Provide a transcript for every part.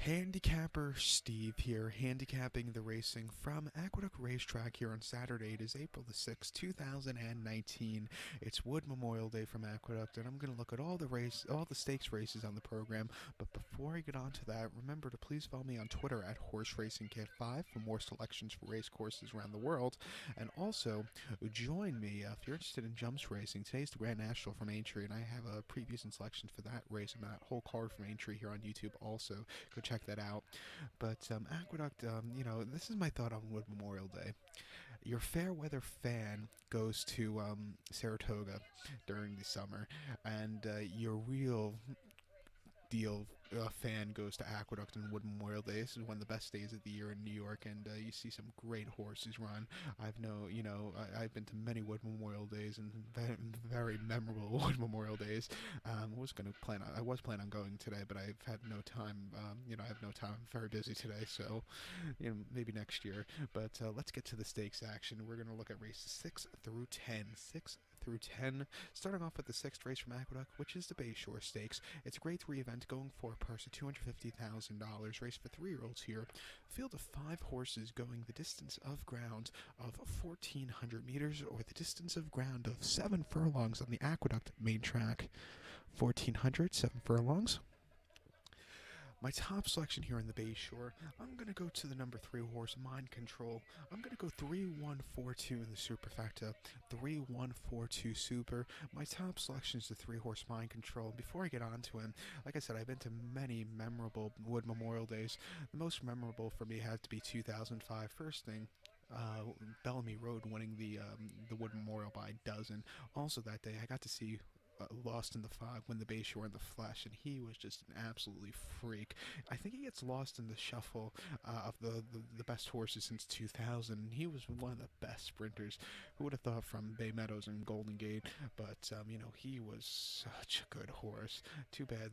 Handicapper Steve here, handicapping the racing from Aqueduct Racetrack here on Saturday. It is April the 6th, 2019. It's Wood Memorial Day from Aqueduct, and I'm going to look at all the stakes races on the program. But before I get on to that, remember to please follow me on Twitter at HorseRacingKit5 for more selections for race courses around the world. And also, join me if you're interested in jumps racing. Today's the Grand National from Aintree, and I have a previews and selections for that race and that whole card from Aintree here on YouTube also. Go check that out. But Aqueduct, this is my thought on Wood Memorial Day. Your fair weather fan goes to Saratoga during the summer, and your real deal fan goes to Aqueduct and Wood Memorial Day. This is one of the best days of the year in New York, and you see some great horses run. I've been to many Wood Memorial Days and very memorable Wood Memorial Days. I was planning on going today, but I've had no time. I have no time. I'm very busy today, so maybe next year. But let's get to the stakes action. We're going to look at races 6 through 10. 6 through 10. Starting off with the sixth race from Aqueduct, which is the Bayshore Stakes. It's a grade 3 event going for a purse of $250,000. Race for 3-year-olds here. Field of 5 horses going the distance of ground of 1,400 meters, or the distance of ground of 7 furlongs on the Aqueduct main track. 1,400, 7 furlongs. My top selection here in the Bayshore, I'm going to go to the number 3 horse, Mind Control. I'm going to go 3-1-4-2 in the superfecta, 3-1-4-2 super. My top selection is the 3 horse Mind Control. Before I get on to him, like I said, I've been to many memorable Wood Memorial Days. The most memorable for me had to be 2005. First thing, Bellamy Road winning the Wood Memorial by a dozen. Also that day, I got to see Lost in the Fog win the Bayshore in the flesh, and he was just an absolutely freak. I think he gets lost in the shuffle of the best horses since 2000. He was one of the best sprinters. Who would have thought from Bay Meadows and Golden Gate? But he was such a good horse. Too bad,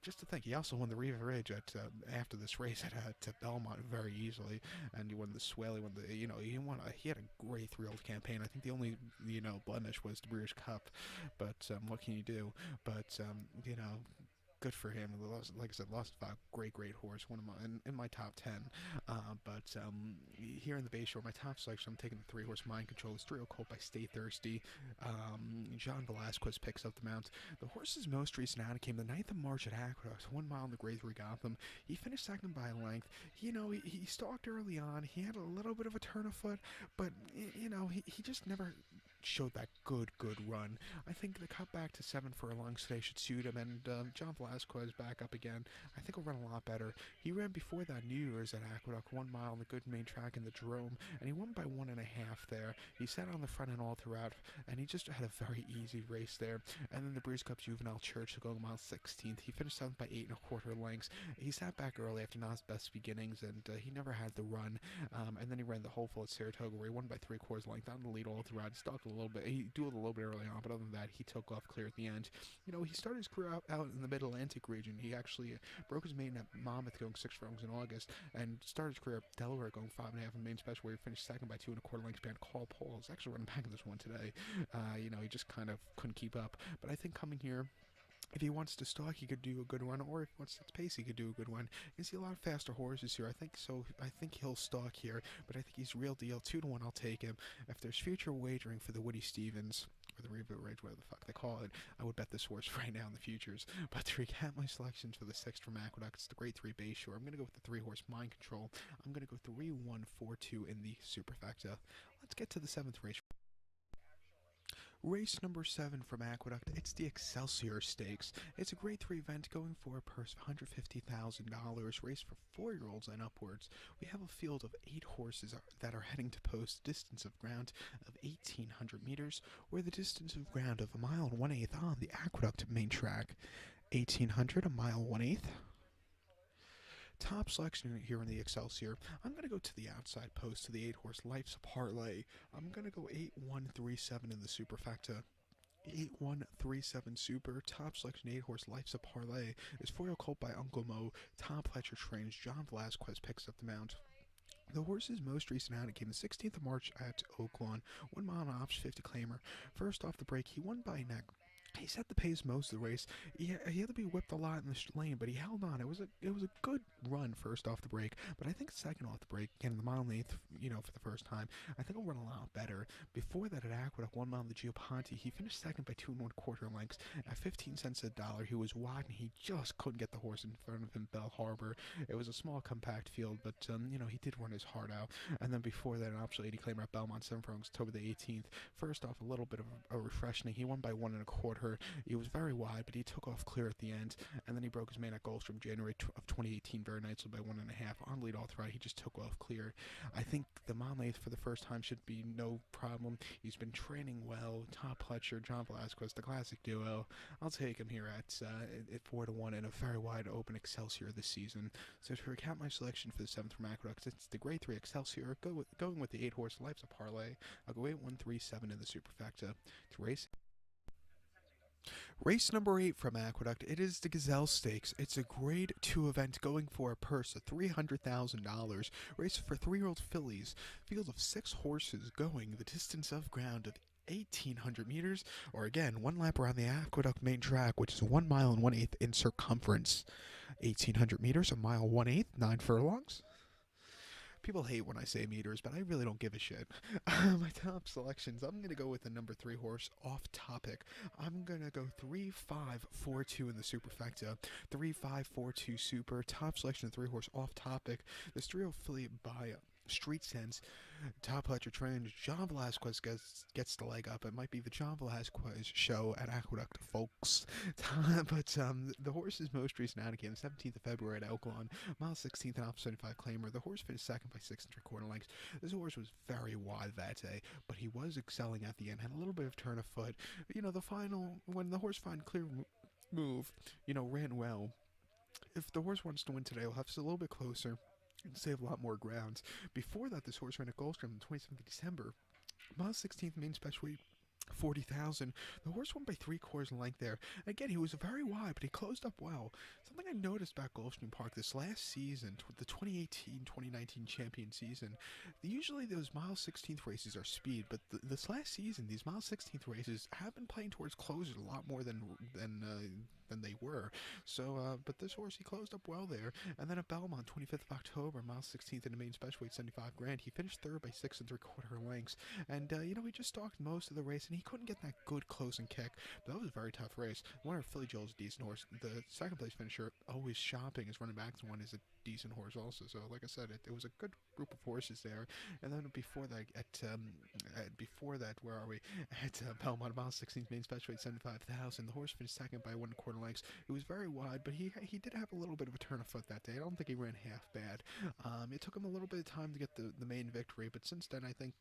just to think, he also won the Riva Ridge after this race at Belmont very easily, and he won the Swale. He had a great 3-year-old campaign. I think the only blemish was the Breeders' Cup, but what can you do? But good for him. Like I said, Lost in the Fog, great horse. One of my in my top 10. But here in the Bayshore, my top selection, I'm taking the 3 horse Mind Control. It's 3-year-old colt by Stay Thirsty. John Velasquez picks up the mount. The horse's most recent outing came the 9th of March at Aqueduct, 1 mile in the grade 3 Gotham. He finished second by a length. He stalked early on. He had a little bit of a turn of foot, but he just never showed that good run. I think the cut back to 7 furlongs today should suit him, and John Velasquez back up again. I think he'll run a lot better. He ran before that New Year's at Aqueduct, 1 mile on the good main track in the Jerome, and he won by 1.5 there. He sat on the front end all throughout, and he just had a very easy race there. And then the Breeze Cup Juvenile Church going mile 16th. He finished 7th by 8.25 lengths. He sat back early after not his best beginnings, and he never had the run. And then he ran the Hopeful at Saratoga, where he won by 3/4 length on the lead all throughout. He stalked a little bit. He dueled a little bit early on, but other than that, he took off clear at the end. He started his career out in the Mid-Atlantic region. He actually broke his maiden at Monmouth going 6 furlongs in August, and started his career at Delaware going 5.5 in main special, where he finished second by 2.25 lengths behind Carl Paul. He's actually running back in this one today. He just kind of couldn't keep up. But I think coming here, if he wants to stalk, he could do a good run, or if he wants to pace, he could do a good one. You can see a lot of faster horses here. I think he'll stalk here, but I think he's real deal. 2-1, I'll take him. If there's future wagering for the Woody Stevens, or the Riva Ridge, whatever the fuck they call it, I would bet this horse right now in the futures. But to recap my selections for the 6th from Aqueduct, it's the grade 3 Bayshore. I'm going to go with the 3 horse Mind Control. I'm going to go 3-1-4-2 in the superfecta. Let's get to the 7th race. Race number 7 from Aqueduct, it's the Excelsior Stakes. It's a grade 3 event going for a purse of $150,000, race for 4-year-olds and upwards. We have a field of 8 horses that are heading to post, distance of ground of 1,800 meters, or the distance of ground of 1 mile and 1/8 on the Aqueduct main track. 1,800, 1 mile 1/8. Top selection here in the Excelsior, I'm going to go to the outside post to the 8 horse Life's Parlay. I'm going to go 8-1-3-7 in the superfecta. 8-1-3-7 super. Top selection 8 horse Life's a Parlay is 4-year-old colt by Uncle Mo. Tom Fletcher trains. John Velasquez picks up the mount. The horse's most recent outing came the 16th of March at Oaklawn, 1 mile on Ops 50 claimer. First off the break, he won by a neck. He set the pace most of the race. He had to be whipped a lot in the lane, but he held on. It was a good run first off the break, but I think second off the break, getting the mile and eighth, for the first time, I think he'll run a lot better. Before that, at Aqueduct, 1 mile in the Geoponte, he finished second by 2 1/4 lengths at 15 cents a dollar. He was wide, and he just couldn't get the horse in front of him, Bell Harbor. It was a small, compact field, but he did run his heart out. And then before that, an optional 80 claimer at Belmont, 7 furlongs, October the 18th. First off, a little bit of a refreshing. He won by 1 1/4. He was very wide, but he took off clear at the end, and then he broke his main at Goldstrom January of 2018 very nicely by 1 1/2 on lead all throughout. He just took off clear. I think the mile eighth for the first time should be no problem. He's been training well. Top Pletcher, John Velasquez, the classic duo. I'll take him here at 4-1 in a very wide open Excelsior this season. So to recap my selection for the 7th from Aqueduct, it's the Grade 3 Excelsior. Going with the 8 horse Life's a Parlay. I'll go 8 1 3 7 in the superfecta to race. Race number 8 from Aqueduct, it is the Gazelle Stakes. It's a Grade 2 event going for a purse of $300,000. Race for 3-year-old fillies. Field of 6 horses going the distance of ground of 1,800 meters, or again, 1 lap around the Aqueduct main track, which is 1 mile and 1/8 in circumference. 1,800 meters, a mile 1/8, 9 furlongs. People hate when I say meters, but I really don't give a shit. My top selections, I'm going to go with the number 3 horse, Off Topic. I'm going to go 3-5-4-2 in the superfecta. 3-5-4-2 super. Top selection of 3 horse, Off Topic. This trio affiliate by Street Sense. Top Pletcher trained John Velasquez gets the leg up. It might be the John Velasquez show at Aqueduct, folks. But the horse's most recent outing came the 17th of February at Oaklawn, mile 16th and off 75 claimer. The horse finished second by 6 3/4 lengths. This horse was very wide that day, but he was excelling at the end. Had a little bit of turn of foot. The final, when the horse found clear move, ran well. If the horse wants to win today, he'll have to a little bit closer and save a lot more ground. Before that, this horse ran at Goldstrom on the 27th of December. Mile 16th main special weight, 40,000. The horse won by 3/4 length there. Again, he was very wide, but he closed up well. Something I noticed about Gulfstream Park this last season, the 2018-2019 champion season, usually those mile 16th races are speed, but this last season, these mile 16th races have been playing towards closers a lot more than they were. So, but this horse, he closed up well there. And then at Belmont, 25th of October, mile 16th in the main special weight, 75 grand. He finished third by 6 3/4 lengths. And, he just stalked most of the race, and he couldn't get that good closing kick. But that was a very tough race. Winner Philly Joel's a decent horse. The second place finisher, Always Shopping, is running back to one, is a decent horse also. So, like I said, it was a good group of horses there. And then before that, where are we? At Belmont, mile 16th main special weight, 75,000. The horse finished second by 1 1/4 lengths. It was very wide, but he did have a little bit of a turn of foot that day. I don't think he ran half bad. It took him a little bit of time to get the main victory, but since then I think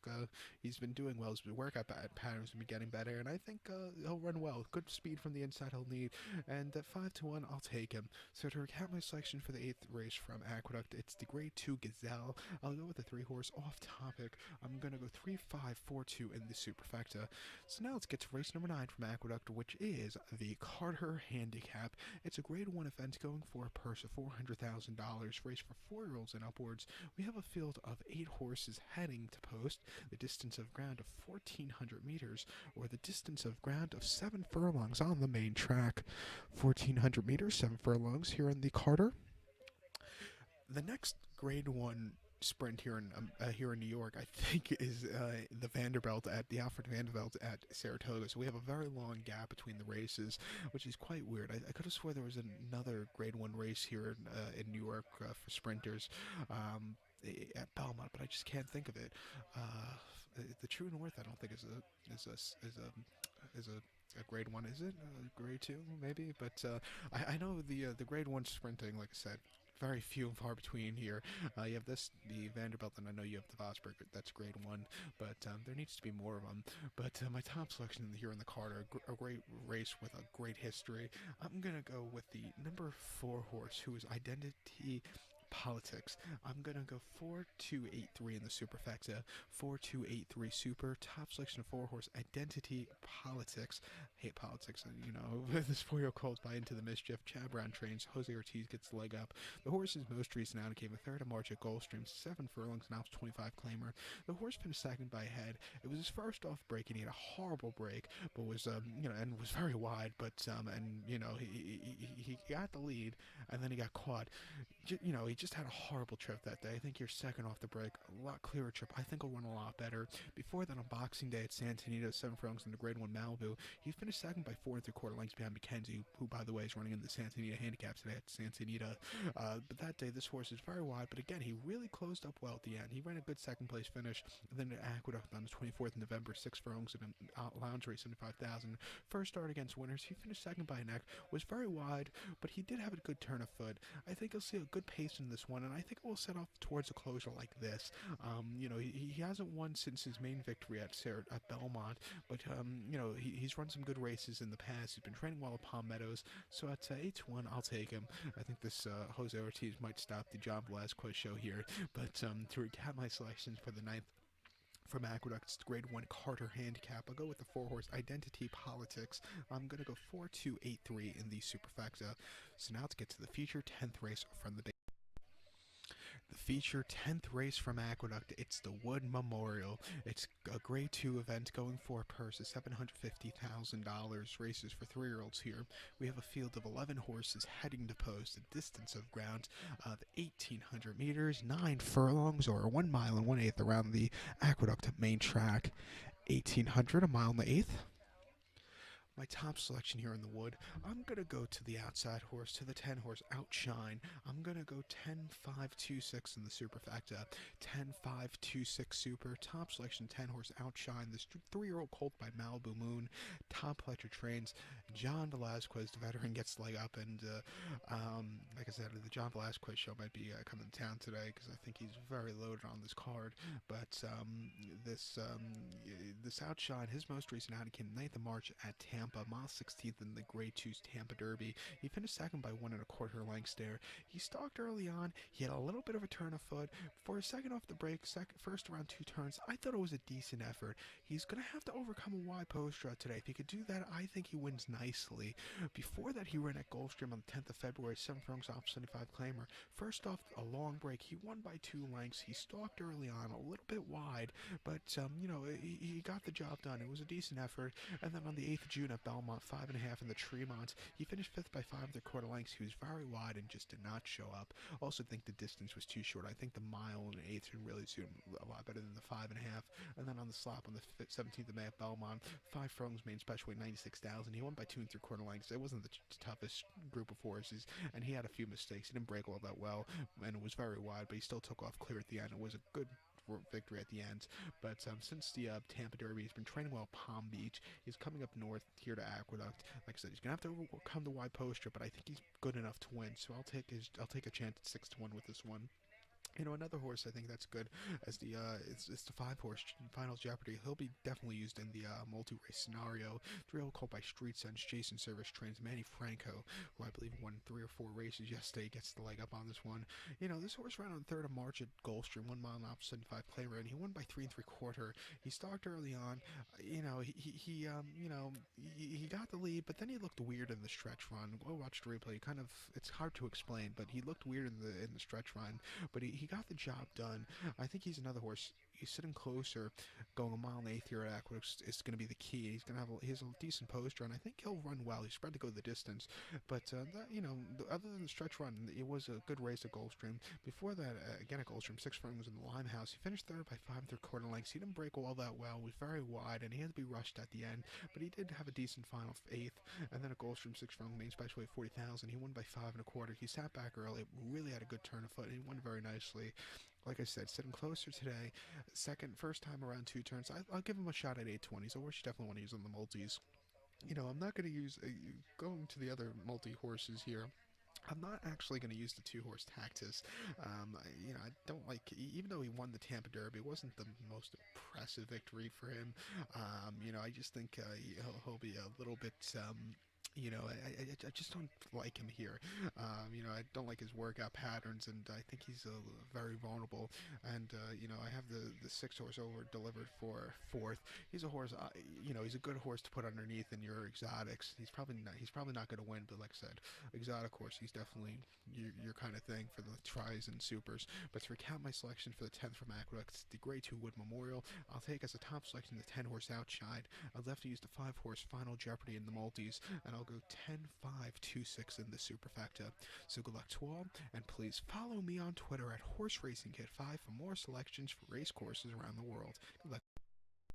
he's been doing well. His workout patterns have been getting better, and I think he'll run well. Good speed from the inside he'll need, and at 5-1, I'll take him. So to recap my selection for the 8th race from Aqueduct, it's the Grade 2 Gazelle. I'll go with the 3 horse Off Topic. I'm going to go 3-5-4-2 in the superfecta. So now let's get to race number 9 from Aqueduct, which is the Carter Handicap. It's a Grade 1 event going for a purse of $400,000, race for 4-year-olds and upwards. We have a field of 8 horses heading to post, the distance of ground of 1,400 meters, or the distance of ground of 7 furlongs on the main track. 1,400 meters, 7 furlongs here in the Carter. The next Grade 1 sprint here in New York, I think, is the Alfred Vanderbilt at Saratoga. So we have a very long gap between the races, which is quite weird. I could have swore there was another Grade 1 race here in New York for sprinters at Belmont, but I just can't think of it. The True North, I don't think is a Grade 1, is it? Grade 2, maybe? But I know the Grade 1 sprinting, like I said, very few and far between here. You have the Vanderbilt, and I know you have the Vosburg, that's Grade 1, but there needs to be more of them. But my top selection here in the Carter, a great race with a great history. I'm going to go with the number 4 horse, who is Identity Politics. I'm gonna go 4-2-8-3 in the superfecta. 4-2-8-3 super. Top selection of 4 horse Identity Politics. Hate politics, you know. This 4-year-old calls by into the mischief. Chad Brown trains. Jose Ortiz gets the leg up. The horse's most recent outing came a third of March at Gulfstream. 7 furlongs, an Alps 25 claimer. The horse finished second by a head. It was his first off break, and he had a horrible break, but was and was very wide. But and he got the lead, and then he got caught. He just had a horrible trip that day. I think you're second off the break, a lot clearer trip. I think he'll run a lot better. Before that, on Boxing Day at Santa Anita, 7 furlongs in the Grade 1 Malibu, he finished second by 4 3/4 lengths behind McKenzie, who, by the way, is running in the Santa Anita handicap today at Santa Anita. But that day, this horse is very wide, but again, he really closed up well at the end. He ran a good second place finish. And then at Aqueduct on the 24th of November, 6 furlongs in a lounge race, 75,000. First start against winners. He finished second by a neck, was very wide, but he did have a good turn of foot. I think he'll see a good pace in this one, and I think it will set off towards a closure like this. He hasn't won since his main victory at Belmont, but he's run some good races in the past. He's been training well at Palm Meadows, so at 8-1, I'll take him. I think this Jose Ortiz might stop the John Velasquez show here, but to recap my selections for the ninth from Aqueduct's Grade 1 Carter handicap, I'll go with the 4-horse Identity Politics. I'm going to go 4-2-8-3 in the superfecta. So now let's get to the feature 10th race from the feature 10th race from Aqueduct. It's the Wood Memorial. It's a Grade 2 event going for a purse of $750,000. Races for 3-year-olds here. We have a field of 11 horses heading to post, a distance of ground of 1,800 meters, 9 furlongs, or 1 mile and 1/8 around the Aqueduct main track. 1,800, a mile and 1/8. My top selection here in the Wood, I'm going to go to the outside horse, to the 10-horse Outshine. I'm going to go 10-5-2-6 in the superfecta. 10-5-2-6 super. Top selection, 10-horse Outshine. This 3-year-old colt by Malibu Moon. Top pleasure trains. John Velasquez, the veteran, gets the leg up. And like I said, the John Velasquez show might be coming to town today because I think he's very loaded on this card. But this Outshine, his most recent outing came 9th of March at Tampa. Mile 16th in the Grade 2's Tampa Derby. He finished second by 1 1/4 lengths there. He stalked early on. He had a little bit of a turn of foot. For a second off the break, first around 2 turns, I thought it was a decent effort. He's going to have to overcome a wide post route today. If he could do that, I think he wins nicely. Before that, he ran at Gulfstream on the 10th of February, 7 furlongs off 75 claimer. First off a long break, he won by 2 lengths. He stalked early on, a little bit wide, but he got the job done. It was a decent effort. And then on the 8th of June at Belmont, 5.5 in the Tremont, he finished 5th by 5 3/4 lengths. He was very wide and just did not show up. Also think the distance was too short. I think the mile and 1/8 should really suit him a lot better than the 5.5. And then on the slop on the 17th of May at Belmont, 5 furlongs main special weight 96,000. He won by 2 3/4 lengths. It wasn't the toughest group of horses, and he had a few mistakes. He didn't break all that well, and it was very wide, but he still took off clear at the end. It was a good victory at the end. But since the Tampa Derby, he's been training well at Palm Beach. He's coming up north here to Aqueduct. Like I said, he's gonna have to overcome the wide poster, but I think he's good enough to win. So I'll take a chance at 6-1 with this one. Another horse I think that's good as it's the 5-horse Finals Jeopardy. He'll be definitely used in the multi-race scenario. 3-year-old colt by Street Sense, Jason Service trains Manny Franco, who I believe won 3 or 4 races yesterday, gets the leg up on this one. This horse ran on the 3rd of March at Gulfstream, 1 mile and 75 claimer, and he won by 3 3/4. He stalked early on. He got the lead, but then he looked weird in the stretch run. Go watch the replay. It's hard to explain, but he looked weird in the stretch run. But he got the job done. I think he's another horse. He's sitting closer, going a mile and 1/8 here at Aqueduct is going to be the key. He has a decent poster, and I think he'll run well. He's spread to go the distance, but other than the stretch run, it was a good race at Gulfstream. Before that, again at Gulfstream, 6 furlongs in the Limehouse. He finished 3rd by 5 3/4 lengths. He didn't break all that well. Was very wide, and he had to be rushed at the end. But he did have a decent final 8th, and then at Gulfstream, 6 furlong main special weight 40,000. He won by 5 1/4. He sat back early, really had a good turn of foot, and he won very nicely. Like I said, sitting closer today. First time around 2 turns. I'll give him a shot at 8-20. So you definitely want to use on the multis. I'm not going to use going to the other multi horses here. I'm not actually going to use the 2-horse Tactus. I don't like, even though he won the Tampa Derby, it wasn't the most impressive victory for him. I just think he'll be a little bit. I just don't like him here. I don't like his workout patterns, and I think he's very vulnerable. And I have the 6 horse over delivered for fourth. He's a horse. He's a good horse to put underneath in your exotics. He's probably not going to win, but like I said, exotic horse. He's definitely your kind of thing for the tries and supers. But to recount my selection for the 10th from Aqueduct, the Grade 2 Wood Memorial, I'll take as a top selection the 10 horse Outshine. I'll have to use the 5 horse Final Jeopardy in the multis, and I'll go 10-5-2-6 in the superfecta. So good luck to all, and please follow me on Twitter at Horse Racing Kid 5 for more selections for race courses around the world. Good luck.